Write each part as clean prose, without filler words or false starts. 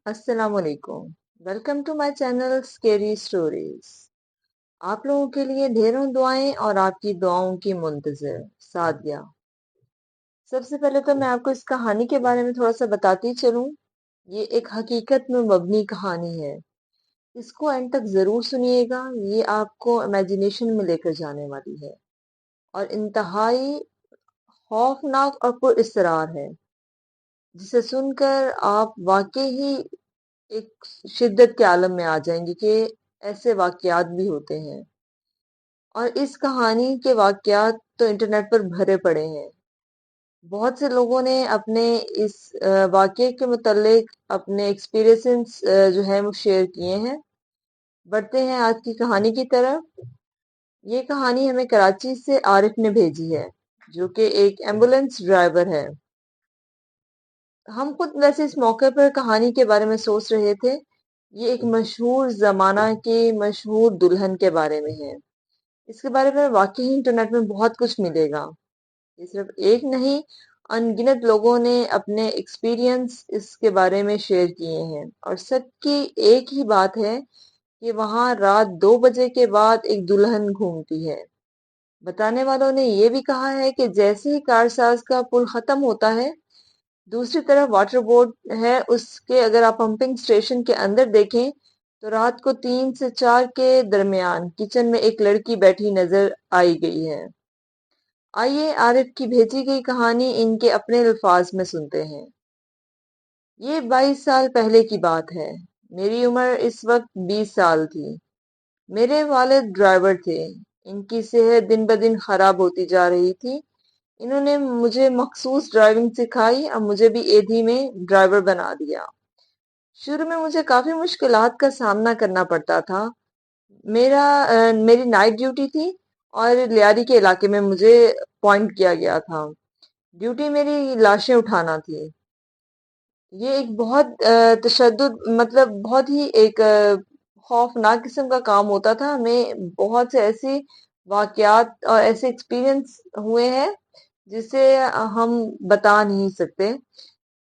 السلام علیکم. Welcome to my channel scary stories. آپ لوگوں کے لیے ڈھیروں دعائیں اور آپ کی دعاؤں کی منتظر سعدیہ. سب سے پہلے تو میں آپ کو اس کہانی کے بارے میں تھوڑا سا بتاتی چلوں. یہ ایک حقیقت میں مبنی کہانی ہے. اس کو اینڈ تک ضرور سنیے گا. یہ آپ کو امیجنیشن میں لے کر جانے والی ہے اور انتہائی خوفناک اور پر اسرار ہے، جسے سن کر آپ واقعی ہی ایک شدت کے عالم میں آ جائیں گے کہ ایسے واقعات بھی ہوتے ہیں. اور اس کہانی کے واقعات تو انٹرنیٹ پر بھرے پڑے ہیں. بہت سے لوگوں نے اپنے اس واقعے کے متعلق اپنے ایکسپیرینس جو ہے وہ شیئر کیے ہیں. بڑھتے ہیں آج کی کہانی کی طرف. یہ کہانی ہمیں کراچی سے عارف نے بھیجی ہے، جو کہ ایک ایمبولینس ڈرائیور ہے. ہم خود ویسے اس موقع پر کہانی کے بارے میں سوچ رہے تھے. یہ ایک مشہور زمانہ کی مشہور دلہن کے بارے میں ہے. اس کے بارے میں واقعی انٹرنیٹ میں بہت کچھ ملے گا. یہ صرف ایک نہیں، ان گنت لوگوں نے اپنے ایکسپیرینس اس کے بارے میں شیئر کیے ہیں. اور سب کی ایک ہی بات ہے کہ وہاں رات 2 بجے کے بعد ایک دلہن گھومتی ہے. بتانے والوں نے یہ بھی کہا ہے کہ جیسے ہی کارساز کا پل ختم ہوتا ہے، دوسری طرف واٹر بورڈ ہے، اس کے اگر آپ پمپنگ اسٹیشن کے اندر دیکھیں تو رات کو 3 سے 4 کے درمیان کچن میں ایک لڑکی بیٹھی نظر آئی گئی ہے. آئیے عارف کی بھیجی گئی کہانی ان کے اپنے الفاظ میں سنتے ہیں. یہ 22 سال پہلے کی بات ہے. میری عمر اس وقت 20 سال تھی. میرے والد ڈرائیور تھے. ان کی صحت دن بدن خراب ہوتی جا رہی تھی. انہوں نے مجھے مخصوص ڈرائیونگ سکھائی اور مجھے بھی ایدھی میں ڈرائیور بنا دیا. شروع میں مجھے کافی مشکلات کا سامنا کرنا پڑتا تھا. میری نائٹ ڈیوٹی تھی اور لیاری کے علاقے میں مجھے پوائنٹ کیا گیا تھا. ڈیوٹی میری لاشیں اٹھانا تھی. یہ ایک بہت تشدد، مطلب بہت ہی ایک خوفناک قسم کا کام ہوتا تھا. ہمیں بہت سے ایسی واقعات اور ایسے ایکسپیرینس ہوئے ہیں جسے ہم بتا نہیں سکتے.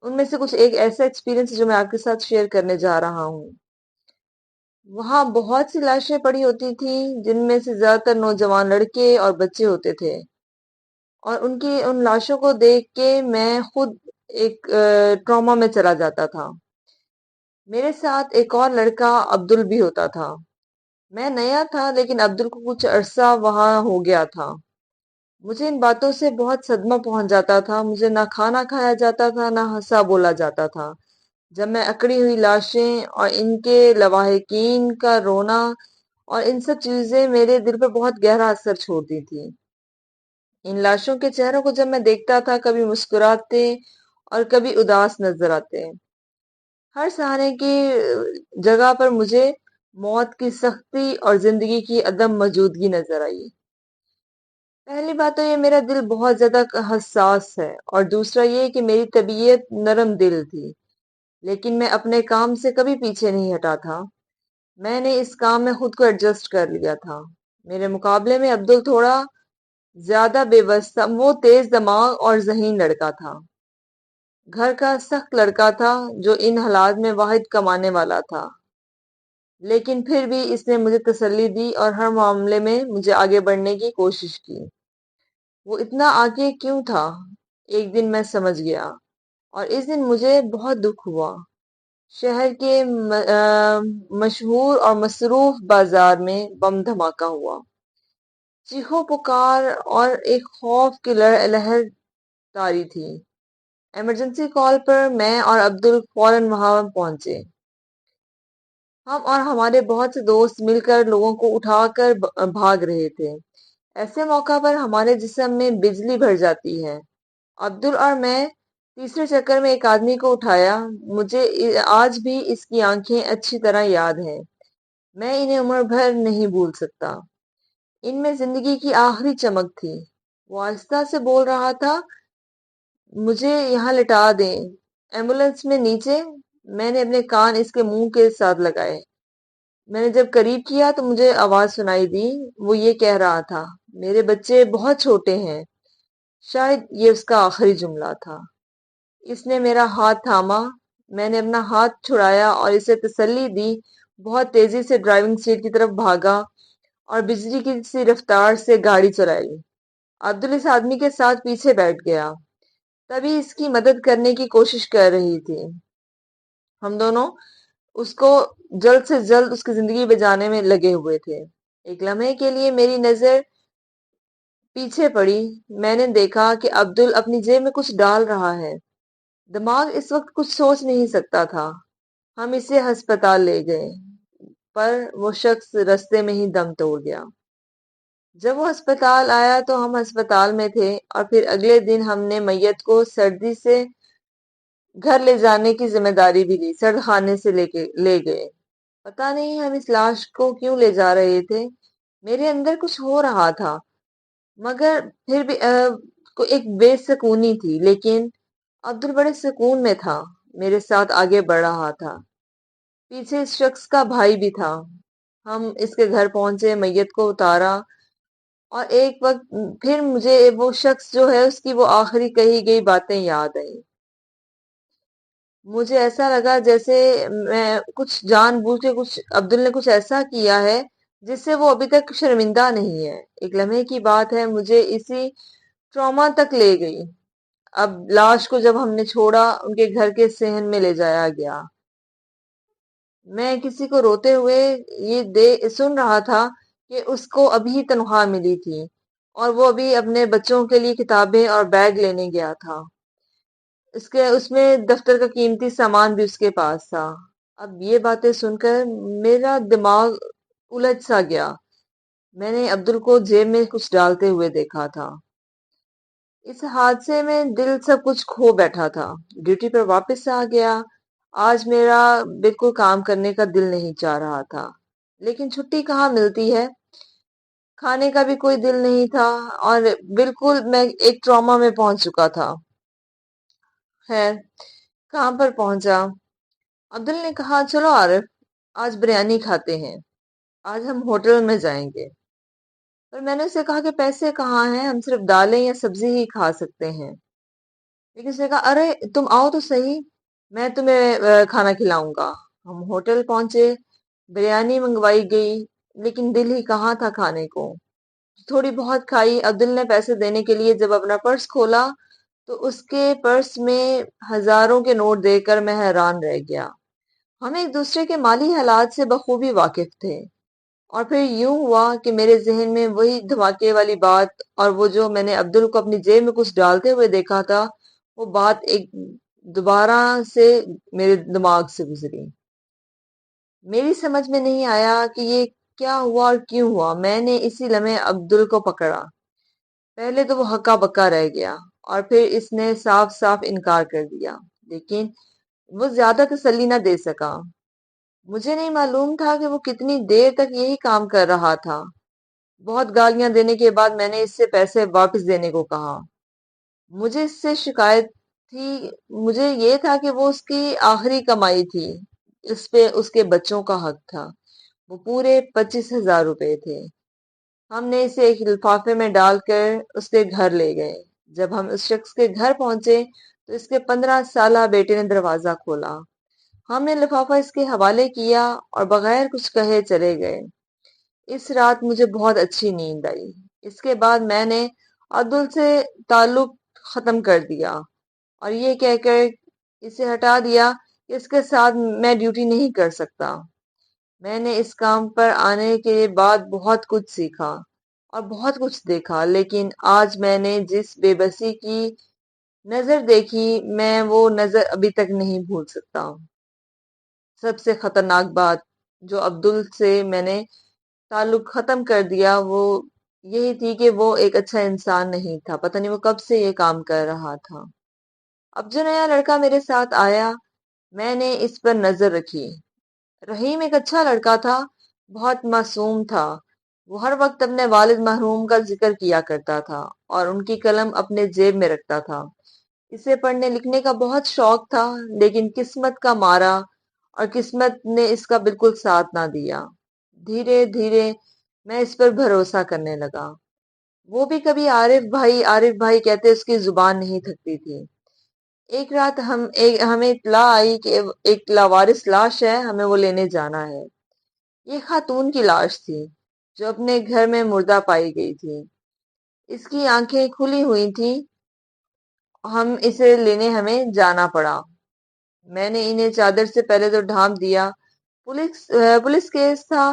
ان میں سے کچھ ایک ایسا ایکسپیرینس جو میں آپ کے ساتھ شیئر کرنے جا رہا ہوں. وہاں بہت سی لاشیں پڑی ہوتی تھیں، جن میں سے زیادہ تر نوجوان لڑکے اور بچے ہوتے تھے. اور ان لاشوں کو دیکھ کے میں خود ایک ٹراما میں چلا جاتا تھا. میرے ساتھ ایک اور لڑکا عبدل بھی ہوتا تھا. میں نیا تھا لیکن عبدل کو کچھ عرصہ وہاں ہو گیا تھا. مجھے ان باتوں سے بہت صدمہ پہنچ جاتا تھا. مجھے نہ کھانا کھایا جاتا تھا، نہ ہنسا بولا جاتا تھا. جب میں اکڑی ہوئی لاشیں اور ان کے لواحقین کا رونا اور ان سب چیزیں میرے دل پر بہت گہرا اثر چھوڑتی تھی. ان لاشوں کے چہروں کو جب میں دیکھتا تھا، کبھی مسکراتے اور کبھی اداس نظر آتے. ہر سہانے کی جگہ پر مجھے موت کی سختی اور زندگی کی عدم موجودگی نظر آئی. پہلی بات تو یہ میرا دل بہت زیادہ حساس ہے، اور دوسرا یہ کہ میری طبیعت نرم دل تھی. لیکن میں اپنے کام سے کبھی پیچھے نہیں ہٹا تھا. میں نے اس کام میں خود کو ایڈجسٹ کر لیا تھا. میرے مقابلے میں عبدل تھوڑا زیادہ بے بس تھا. وہ تیز دماغ اور ذہین لڑکا تھا، گھر کا سخت لڑکا تھا جو ان حالات میں واحد کمانے والا تھا. لیکن پھر بھی اس نے مجھے تسلی دی اور ہر معاملے میں مجھے آگے بڑھنے کی کوشش کی. وہ اتنا آگے کیوں تھا؟ ایک دن میں سمجھ گیا، اور اس دن مجھے بہت دکھ ہوا. شہر کے مشہور اور مصروف بازار میں بم دھماکہ ہوا. چیخو پکار اور ایک خوف کی لہر طاری تھی. ایمرجنسی کال پر میں اور عبدل فوراً وہاں پہنچے. ہم اور ہمارے بہت سے دوست مل کر لوگوں کو اٹھا کر بھاگ رہے تھے. ایسے موقع پر ہمارے جسم میں بجلی بھر جاتی ہے. عبدل اور میں تیسرے چکر میں ایک آدمی کو اٹھایا. مجھے آج بھی اس کی آنکھیں اچھی طرح یاد ہیں. میں انہیں عمر بھر نہیں بھول سکتا. ان میں زندگی کی آخری چمک تھی. وہ آہستہ سے بول رہا تھا، مجھے یہاں لٹا دیں ایمبولینس میں نیچے. میں نے اپنے کان اس کے منہ کے ساتھ لگائے. میں نے جب قریب کیا تو مجھے آواز سنائی دی. وہ یہ کہہ رہا تھا، میرے بچے بہت چھوٹے ہیں. شاید یہ اس کا آخری جملہ تھا. اس نے میرا ہاتھ تھاما. میں نے اپنا ہاتھ چھڑایا اور اسے تسلی دی، بہت تیزی سے ڈرائیونگ سیٹ کی طرف بھاگا اور بجلی کی سی رفتار سے گاڑی چلائی۔ عبدل اس آدمی کے ساتھ پیچھے بیٹھ گیا، تبھی اس کی مدد کرنے کی کوشش کر رہی تھی۔ ہم دونوں اس کو جلد سے جلد اس کی زندگی بچانے میں لگے ہوئے تھے۔ ایک لمحے کے لیے میری نظر پیچھے پڑی، میں نے دیکھا کہ عبدل اپنی جیب میں کچھ ڈال رہا ہے۔ دماغ اس وقت کچھ سوچ نہیں سکتا تھا۔ ہم اسے ہسپتال لے گئے، پر وہ شخص رستے میں ہی دم توڑ گیا۔ جب وہ ہسپتال آیا تو ہم ہسپتال میں تھے، اور پھر اگلے دن ہم نے میت کو سردی سے گھر لے جانے کی ذمہ داری بھی لی۔ سرد خانے سے لے گئے۔ پتہ نہیں ہم اس لاش کو کیوں لے جا رہے تھے، میرے اندر کچھ ہو رہا تھا، مگر پھر بھی ایک بے سکونی تھی، لیکن عبدل بڑے سکون میں تھا، میرے ساتھ آگے بڑھ رہا تھا۔ پیچھے اس شخص کا بھائی بھی تھا۔ ہم اس کے گھر پہنچے، میت کو اتارا، اور ایک وقت پھر مجھے وہ شخص جو ہے اس کی وہ آخری کہی گئی باتیں یاد آئیں۔ مجھے ایسا لگا جیسے میں کچھ جان بوجھ کے عبدل نے کچھ ایسا کیا ہے جس سے وہ ابھی تک شرمندہ نہیں ہے۔ ایک لمحے کی بات ہے، مجھے اسی ٹراما تک لے گئی۔ اب لاش کو جب ہم نے چھوڑا، ان کے گھر کے صحن میں لے جایا گیا، میں کسی کو روتے ہوئے یہ سن رہا تھا کہ اس کو ابھی تنخواہ ملی تھی، اور وہ ابھی اپنے بچوں کے لیے کتابیں اور بیگ لینے گیا تھا۔ اس میں دفتر کا قیمتی سامان بھی اس کے پاس تھا۔ اب یہ باتیں سن کر میرا دماغ الجھ سا گیا۔ میں نے عبدل کو جیب میں کچھ ڈالتے ہوئے دیکھا تھا۔ اس حادثے میں دل سب کچھ کھو بیٹھا تھا۔ ڈیوٹی پر واپس آ گیا۔ آج میرا بالکل کام کرنے کا دل نہیں چاہ رہا تھا، لیکن چھٹی کہاں ملتی ہے، کھانے کا بھی کوئی دل نہیں تھا، اور بالکل میں ایک ٹراما میں پہنچ چکا تھا۔ خیر، کہاں پر پہنچا؟ عبدل نے کہا، چلو عارف، آج بریانی کھاتے ہیں، آج ہم ہوٹل میں جائیں گے۔ پر میں نے اسے کہا کہ پیسے کہاں ہیں، ہم صرف دالیں یا سبزی ہی کھا سکتے ہیں۔ لیکن اس نے کہا، ارے تم آؤ تو صحیح، میں تمہیں کھانا کھلاؤں گا۔ ہم ہوٹل پہنچے، بریانی منگوائی گئی، لیکن دل ہی کہاں تھا کھانے کو۔ تھوڑی بہت کھائی۔ عبدل نے پیسے دینے کے لیے جب اپنا پرس کھولا تو اس کے پرس میں ہزاروں کے نوٹ دیکھ کر میں حیران رہ گیا۔ ہم ایک دوسرے کے مالی حالات سے بخوبی واقف تھے، اور پھر یوں ہوا کہ میرے ذہن میں وہی دھماکے والی بات، اور وہ جو میں نے عبدل کو اپنی جیب میں کچھ ڈالتے ہوئے دیکھا تھا، وہ بات ایک دوبارہ سے میرے دماغ سے گزری۔ میری سمجھ میں نہیں آیا کہ یہ کیا ہوا اور کیوں ہوا۔ میں نے اسی لمحے عبدل کو پکڑا۔ پہلے تو وہ ہکا بکا رہ گیا، اور پھر اس نے صاف صاف انکار کر دیا، لیکن وہ زیادہ تسلی نہ دے سکا۔ مجھے نہیں معلوم تھا کہ وہ کتنی دیر تک یہی کام کر رہا تھا۔ بہت گالیاں دینے کے بعد میں نے اس سے پیسے واپس دینے کو کہا۔ مجھے اس سے شکایت تھی، مجھے یہ تھا کہ وہ اس کی آخری کمائی تھی، اس پہ اس کے بچوں کا حق تھا۔ وہ پورے 25,000 روپے تھے۔ ہم نے اسے ایک لفافے میں ڈال کر اس کے گھر لے گئے۔ جب ہم اس شخص کے گھر پہنچے تو اس کے 15 سالہ بیٹے نے دروازہ کھولا۔ ہم نے لفافہ اس کے حوالے کیا اور بغیر کچھ کہے چلے گئے۔ اس رات مجھے بہت اچھی نیند آئی۔ اس کے بعد میں نے عبدل سے تعلق ختم کر دیا، اور یہ کہہ کر اسے ہٹا دیا کہ اس کے ساتھ میں ڈیوٹی نہیں کر سکتا۔ میں نے اس کام پر آنے کے بعد بہت کچھ سیکھا اور بہت کچھ دیکھا، لیکن آج میں نے جس بے بسی کی نظر دیکھی، میں وہ نظر ابھی تک نہیں بھول سکتا۔ سب سے خطرناک بات جو عبدل سے میں نے تعلق ختم کر دیا وہ یہی تھی کہ وہ ایک اچھا انسان نہیں تھا۔ پتہ نہیں وہ کب سے یہ کام کر رہا تھا۔ اب جو نیا لڑکا میرے ساتھ آیا، میں نے اس پر نظر رکھی۔ رحیم ایک اچھا لڑکا تھا، بہت معصوم تھا۔ وہ ہر وقت اپنے والد مرحوم کا ذکر کیا کرتا تھا اور ان کی قلم اپنے جیب میں رکھتا تھا۔ اسے پڑھنے لکھنے کا بہت شوق تھا، لیکن قسمت کا مارا اور قسمت نے اس کا بالکل ساتھ نہ دیا۔ دھیرے دھیرے میں اس پر بھروسہ کرنے لگا۔ وہ بھی کبھی عارف بھائی کہتے اس کی زبان نہیں تھکتی تھی۔ ایک رات ہمیں اطلاع آئی کہ ایک لاوارث لاش ہے، ہمیں وہ لینے جانا ہے۔ یہ خاتون کی لاش تھی جو اپنے گھر میں مردہ پائی گئی تھی۔ اس کی آنکھیں کھلی ہوئی تھیں۔ اسے لینے ہمیں جانا پڑا۔ میں نے انہیں چادر سے پہلے تو ڈھانپ دیا۔ پولیس کیس تھا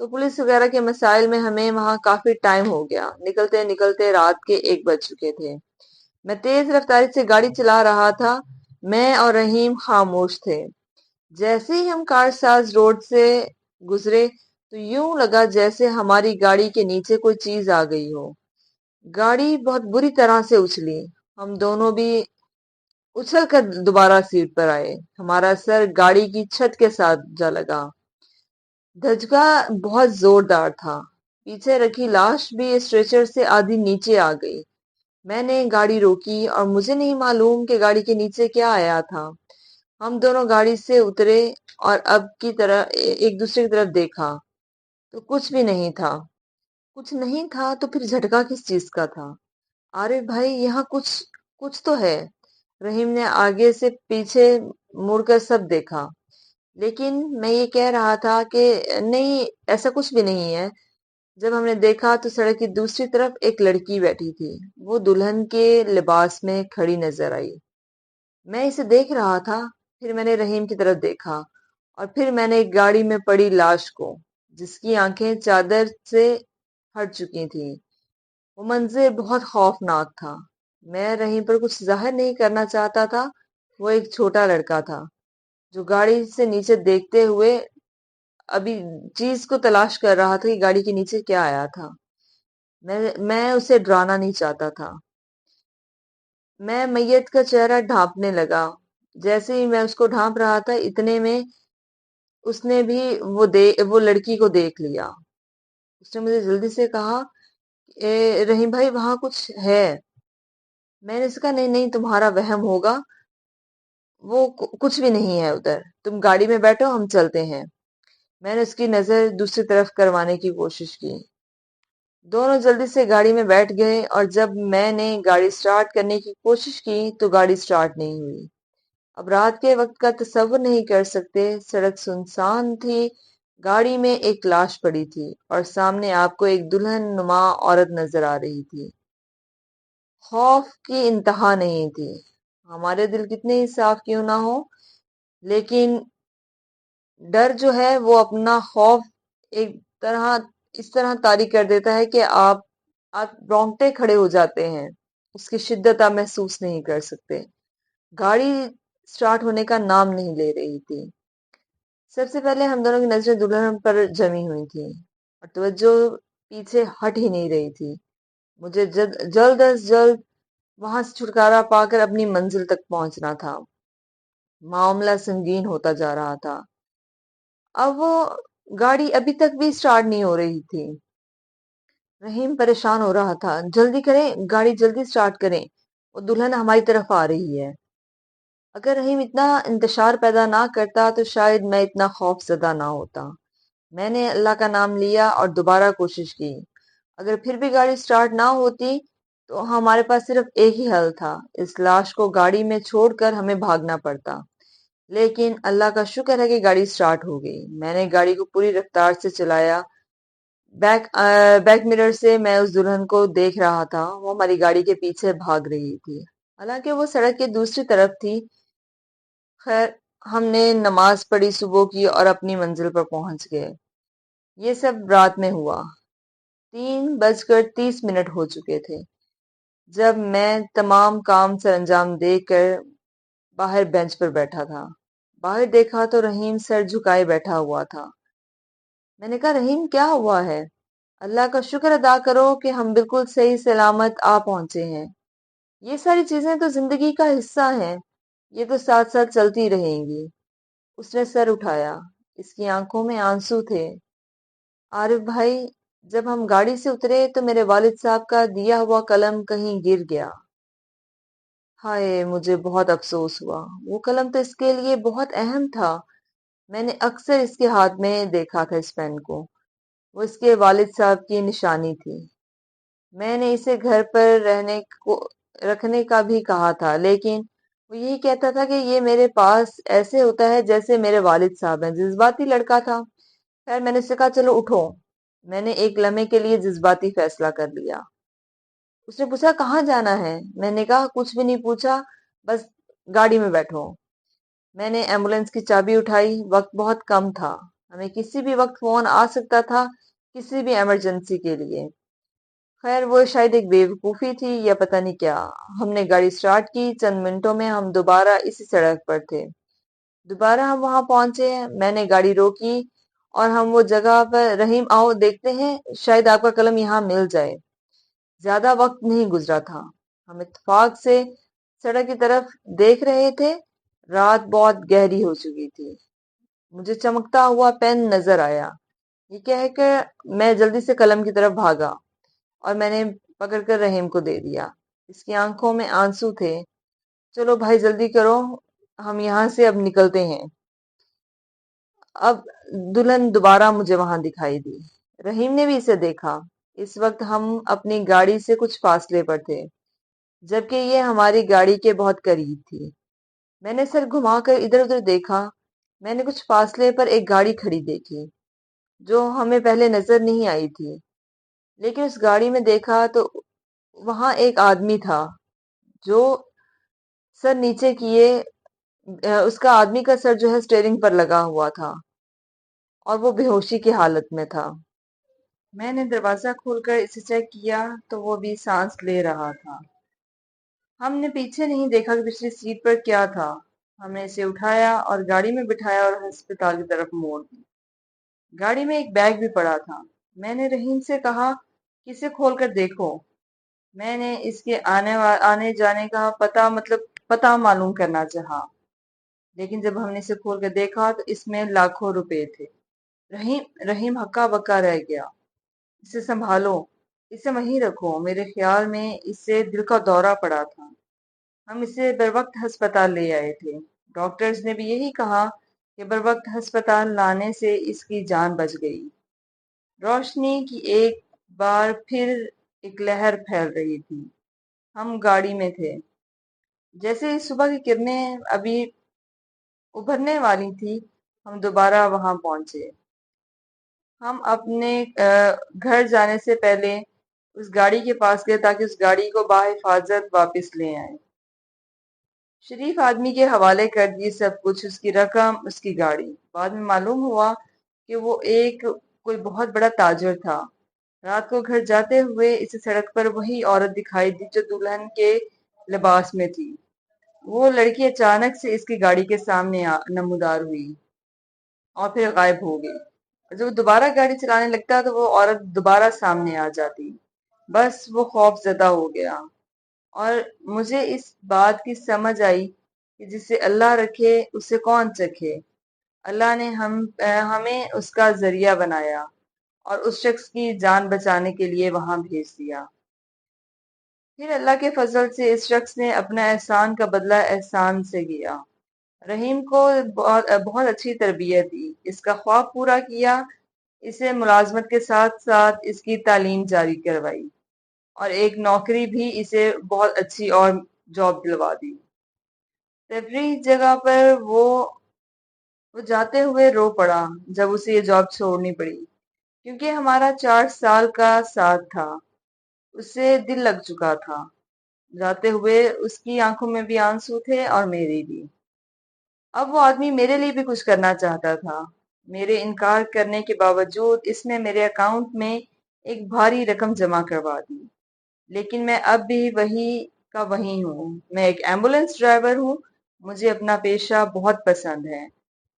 تو پولیس وغیرہ کے مسائل میں ہمیں وہاں کافی ٹائم ہو گیا۔ نکلتے نکلتے رات کے 1 بج چکے تھے۔ میں تیز رفتاری سے گاڑی چلا رہا تھا۔ میں اور رحیم خاموش تھے۔ جیسے ہی ہم کارساز روڈ سے گزرے تو یوں لگا جیسے ہماری گاڑی کے نیچے کوئی چیز آ گئی ہو۔ گاڑی بہت بری طرح سے اچھلی۔ ہم دونوں بھی اچھل کر دوبارہ سیٹ پر آئے۔ ہمارا سر گاڑی کی چھت کے ساتھ جا لگا۔ دھچکا بہت زوردار تھا۔ پیچھے رکھی لاش بھی اسٹریچر سے آدھی نیچے آ گئی۔ میں نے گاڑی روکی اور مجھے نہیں معلوم کہ گاڑی کے نیچے کیا آیا تھا۔ ہم دونوں گاڑی سے اترے اور اب کی طرح ایک دوسرے کی طرف دیکھا تو کچھ بھی نہیں تھا۔ کچھ نہیں تھا تو پھر جھٹکا کس چیز کا تھا؟ عارف بھائی، یہاں کچھ تو ہے۔ رحیم نے آگے سے پیچھے مڑ کر سب دیکھا، لیکن میں یہ کہہ رہا تھا کہ نہیں، ایسا کچھ بھی نہیں ہے۔ جب ہم نے دیکھا تو سڑک کی دوسری طرف ایک لڑکی بیٹھی تھی۔ وہ دلہن کے لباس میں کھڑی نظر آئی۔ میں اسے دیکھ رہا تھا، پھر میں نے رحیم کی طرف دیکھا اور پھر میں نے ایک گاڑی میں پڑی لاش کو، جس کی آنکھیں چادر سے ہٹ چکی تھیں۔ وہ منظر بہت خوفناک تھا۔ میں رحیم پر کچھ ظاہر نہیں کرنا چاہتا تھا۔ وہ ایک چھوٹا لڑکا تھا جو گاڑی سے نیچے دیکھتے ہوئے ابھی چیز کو تلاش کر رہا تھا کہ گاڑی کے نیچے کیا آیا تھا۔ میں اسے ڈرانا نہیں چاہتا تھا۔ میں میت کا چہرہ ڈھانپنے لگا۔ جیسے ہی میں اس کو ڈھانپ رہا تھا اتنے میں اس نے بھی وہ لڑکی کو دیکھ لیا۔ اس نے مجھے جلدی سے کہا، رحیم بھائی وہاں کچھ ہے۔ میں نے اس کہا نہیں نہیں، تمہارا وہم ہوگا، وہ کچھ بھی نہیں ہے ادھر، تم گاڑی میں بیٹھو، ہم چلتے ہیں۔ میں نے اس کی نظر دوسری طرف کروانے کی کوشش کی۔ دونوں جلدی سے گاڑی میں بیٹھ گئے اور جب میں نے گاڑی سٹارٹ کرنے کی کوشش کی تو گاڑی سٹارٹ نہیں ہوئی۔ اب رات کے وقت کا تصور نہیں کر سکتے۔ سڑک سنسان تھی، گاڑی میں ایک لاش پڑی تھی اور سامنے آپ کو ایک دلہن نما عورت نظر آ رہی تھی۔ خوف کی انتہا نہیں تھی۔ ہمارے دل کتنے ہی صاف کیوں نہ ہو، لیکن ڈر جو ہے وہ اپنا خوف ایک اس طرح طاری کر دیتا ہے کہ آپ رونگٹے کھڑے ہو جاتے ہیں۔ اس کی شدت آپ محسوس نہیں کر سکتے۔ گاڑی سٹارٹ ہونے کا نام نہیں لے رہی تھی۔ سب سے پہلے ہم دونوں کی نظریں دلہن پر جمی ہوئی تھی اور توجہ پیچھے ہٹ ہی نہیں رہی تھی۔ مجھے جلد از جلد وہاں سے چھٹکارا پا کر اپنی منزل تک پہنچنا تھا۔ معاملہ سنگین ہوتا جا رہا تھا۔ اب وہ گاڑی ابھی تک بھی سٹارٹ نہیں ہو رہی تھی۔ رحیم پریشان ہو رہا تھا، جلدی کریں، گاڑی جلدی سٹارٹ کریں، وہ دلہن ہماری طرف آ رہی ہے۔ اگر رحیم اتنا انتشار پیدا نہ کرتا تو شاید میں اتنا خوف زدہ نہ ہوتا۔ میں نے اللہ کا نام لیا اور دوبارہ کوشش کی۔ اگر پھر بھی گاڑی سٹارٹ نہ ہوتی تو ہمارے پاس صرف ایک ہی حل تھا، اس لاش کو گاڑی میں چھوڑ کر ہمیں بھاگنا پڑتا۔ لیکن اللہ کا شکر ہے کہ گاڑی سٹارٹ ہو گئی۔ میں نے گاڑی کو پوری رفتار سے چلایا۔ بیک مرر سے میں اس دلہن کو دیکھ رہا تھا، وہ ہماری گاڑی کے پیچھے بھاگ رہی تھی، حالانکہ وہ سڑک کے دوسری طرف تھی۔ خیر، ہم نے نماز پڑھی صبح کی اور اپنی منزل پر پہنچ گئے۔ یہ سب رات میں ہوا۔ 3:30 ہو چکے تھے جب میں تمام کام سر انجام دے کر باہر بینچ پر بیٹھا تھا۔ باہر دیکھا تو رحیم سر جھکائے بیٹھا ہوا تھا۔ میں نے کہا، رحیم کیا ہوا ہے؟ اللہ کا شکر ادا کرو کہ ہم بالکل صحیح سلامت آ پہنچے ہیں۔ یہ ساری چیزیں تو زندگی کا حصہ ہیں، یہ تو ساتھ ساتھ چلتی رہیں گی۔ اس نے سر اٹھایا، اس کی آنکھوں میں آنسو تھے۔ عارف بھائی، جب ہم گاڑی سے اترے تو میرے والد صاحب کا دیا ہوا قلم کہیں گر گیا۔ ہائے، مجھے بہت افسوس ہوا۔ وہ قلم تو اس کے لیے بہت اہم تھا۔ میں نے اکثر اس کے ہاتھ میں دیکھا تھا اس پین کو۔ وہ اس کے والد صاحب کی نشانی تھی۔ میں نے اسے گھر پر رکھنے کا بھی کہا تھا، لیکن وہ یہی کہتا تھا کہ یہ میرے پاس ایسے ہوتا ہے جیسے میرے والد صاحب ہیں، جذباتی لڑکا تھا۔ خیر میں نے اس سے کہا چلو اٹھو، میں نے ایک لمحے کے لیے جذباتی فیصلہ کر لیا۔ اس نے پوچھا کہاں جانا ہے؟ میں نے کہا کچھ بھی نہیں پوچھا، بس گاڑی میں بیٹھو۔ میں نے ایمبولینس کی چابی اٹھائی، وقت بہت کم تھا، ہمیں کسی بھی وقت فون آ سکتا تھا کسی بھی ایمرجنسی کے لیے۔ خیر وہ شاید ایک بیوقوفی تھی یا پتہ نہیں کیا، ہم نے گاڑی سٹارٹ کی، چند منٹوں میں ہم دوبارہ اسی سڑک پر تھے۔ دوبارہ ہم وہاں پہنچے، میں نے گاڑی روکی اور ہم وہ جگہ پر، رحیم آؤ دیکھتے ہیں شاید آپ کا قلم یہاں مل جائے۔ زیادہ وقت نہیں گزرا تھا، ہم اتفاق سے سڑک کی طرف دیکھ رہے تھے، رات بہت گہری ہو چکی تھی۔ مجھے چمکتا ہوا پین نظر آیا، یہ کہہ کر میں جلدی سے قلم کی طرف بھاگا اور میں نے پکڑ کر رحیم کو دے دیا۔ اس کی آنکھوں میں آنسو تھے۔ چلو بھائی جلدی کرو، ہم یہاں سے اب نکلتے ہیں۔ اب دلہن دوبارہ مجھے وہاں دکھائی دی، رحیم نے بھی اسے دیکھا۔ اس وقت ہم اپنی گاڑی سے کچھ فاصلے پر تھے، جبکہ یہ ہماری گاڑی کے بہت قریب تھی۔ میں نے سر گھما کر ادھر ادھر دیکھا، میں نے کچھ فاصلے پر ایک گاڑی کھڑی دیکھی جو ہمیں پہلے نظر نہیں آئی تھی، لیکن اس گاڑی میں دیکھا تو وہاں ایک آدمی تھا جو سر نیچے کیے، اس کا آدمی کا سر جو ہے اسٹیئرنگ پر لگا ہوا تھا اور وہ بے ہوشی کی حالت میں تھا۔ میں نے دروازہ کھول کر اسے چیک کیا تو وہ بھی سانس لے رہا تھا۔ ہم نے پیچھے نہیں دیکھا کہ پچھلی سیٹ پر کیا تھا۔ ہم نے اسے اٹھایا اور گاڑی میں بٹھایا اور ہسپتال کی طرف موڑ دی۔ گاڑی میں ایک بیگ بھی پڑا تھا۔ میں نے رحیم سے کہا کہ اسے کھول کر دیکھو۔ میں نے اس کے آنے جانے کا پتہ معلوم کرنا چاہا، لیکن جب ہم نے اسے کھول کر دیکھا تو اس میں لاکھوں روپے تھے۔ رحیم ہکا بکا رہ گیا۔ اسے سنبھالو، اسے وہیں رکھو۔ میرے خیال میں اسے دل کا دورہ پڑا تھا۔ ہم اسے بر وقت ہسپتال لے آئے تھے۔ ڈاکٹرز نے بھی یہی کہا کہ بر وقت ہسپتال لانے سے اس کی جان بچ گئی۔ روشنی کی ایک بار پھر ایک لہر پھیل رہی تھی۔ ہم گاڑی میں تھے، جیسے ہی صبح کی کرنیں ابھی ابھرنے والی تھی، ہم دوبارہ وہاں پہنچے۔ ہم اپنے گھر جانے سے پہلے اس گاڑی کے پاس گئے تاکہ اس گاڑی کو بحفاظت واپس لے آئیں۔ شریف آدمی کے حوالے کر دیے سب کچھ، اس کی رقم، اس کی گاڑی۔ بعد میں معلوم ہوا کہ وہ کوئی بہت بڑا تاجر تھا۔ رات کو گھر جاتے ہوئے اسے سڑک پر وہی عورت دکھائی دی جو دلہن کے لباس میں تھی۔ وہ لڑکی اچانک سے اس کی گاڑی کے سامنے نمودار ہوئی اور پھر غائب ہو گئی۔ جب وہ دوبارہ گاڑی چلانے لگتا تو وہ عورت دوبارہ سامنے آ جاتی۔ بس وہ خوف زدہ ہو گیا، اور مجھے اس بات کی سمجھ آئی کہ جسے اللہ رکھے اسے کون چکھے۔ اللہ نے ہمیں اس کا ذریعہ بنایا اور اس شخص کی جان بچانے کے لیے وہاں بھیج دیا۔ پھر اللہ کے فضل سے اس شخص نے اپنا احسان کا بدلہ احسان سے کیا۔ رحیم کو بہت اچھی تربیت دی، اس کا خواب پورا کیا، اسے ملازمت کے ساتھ ساتھ اس کی تعلیم جاری کروائی اور ایک نوکری بھی اسے بہت اچھی اور جاب دلوا دی۔ تفریح جگہ پر وہ جاتے ہوئے رو پڑا جب اسے یہ جاب چھوڑنی پڑی، کیونکہ ہمارا 4 سال کا ساتھ تھا۔ اسے دل لگ چکا تھا۔ جاتے ہوئے اس کی آنکھوں میں بھی آنسو تھے اور میری بھی۔ اب وہ آدمی میرے لیے بھی کچھ کرنا چاہتا تھا۔ میرے انکار کرنے کے باوجود اس نے میرے اکاؤنٹ میں ایک بھاری رقم جمع کروا دی، لیکن میں اب بھی وہی کا وہی ہوں۔ میں ایک ایمبولینس ڈرائیور ہوں۔ مجھے اپنا پیشہ بہت پسند ہے۔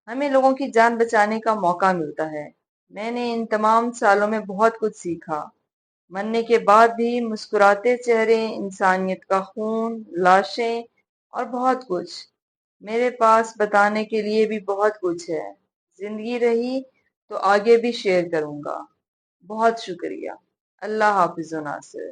ہمیں لوگوں کی جان بچانے کا موقع ملتا ہے۔ میں نے ان تمام سالوں میں بہت کچھ سیکھا۔ مرنے کے بعد بھی مسکراتے چہرے، انسانیت کا خون، لاشیں اور بہت کچھ۔ میرے پاس بتانے کے لیے بھی بہت کچھ ہے۔ زندگی رہی تو آگے بھی شیئر کروں گا۔ بہت شکریہ۔ اللہ حافظ و ناصر۔